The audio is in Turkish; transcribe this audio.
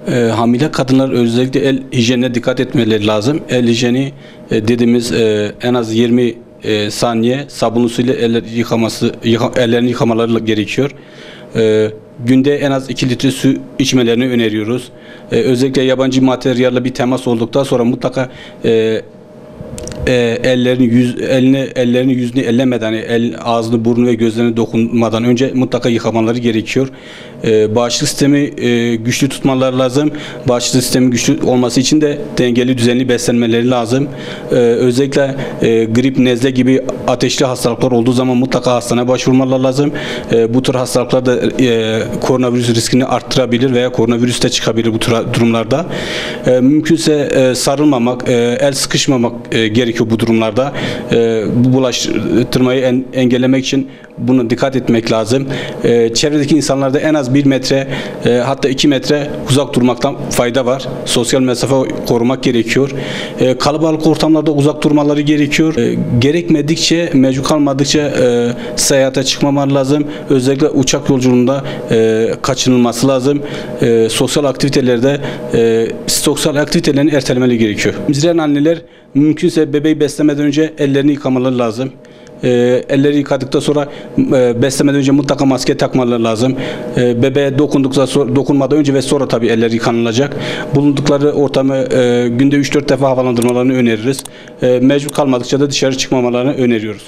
Hamile kadınlar özellikle el hijyenine dikkat etmeleri lazım. El hijyeni dediğimiz en az 20 saniye sabunlu suyla ellerini yıkamaları gerekiyor. Günde en az 2 litre su içmelerini öneriyoruz. Özellikle yabancı materyalle bir temas olduktan sonra mutlaka ellerini yüzünü ellemeden, ağzını, burnunu ve gözlerini dokunmadan önce mutlaka yıkamaları gerekiyor. Bağışıklık sistemi güçlü tutmaları lazım. Bağışıklık sistemi güçlü olması için de dengeli, düzenli beslenmeleri lazım. Özellikle grip, nezle gibi ateşli hastalıklar olduğu zaman mutlaka hastaneye başvurmaları lazım. Bu tür hastalıklar da koronavirüs riskini arttırabilir veya koronavirüs de çıkabilir bu tür durumlarda. Mümkünse sarılmamak, el sıkışmamak gerekiyor bu durumlarda. Bu bulaştırmayı engellemek için buna dikkat etmek lazım. Çevredeki insanlarda en az 1 metre hatta 2 metre uzak durmaktan fayda var. Sosyal mesafe korumak gerekiyor. Kalabalık ortamlarda uzak durmaları gerekiyor. Gerekmedikçe, mecbur kalmadıkça seyahate çıkmamaları lazım. Özellikle uçak yolculuğunda kaçınılması lazım. Sosyal aktivitelerin ertelemeleri gerekiyor. Emziren anneler mümkünse bebeği beslemeden önce ellerini yıkamaları lazım. Elleri yıkadıktan sonra beslemeden önce mutlaka maske takmaları lazım. Bebeğe dokunmadan önce ve sonra tabii elleri yıkanılacak. Bulundukları ortamı günde 3-4 defa havalandırmalarını öneririz. Mecbur kalmadıkça da dışarı çıkmamalarını öneriyoruz.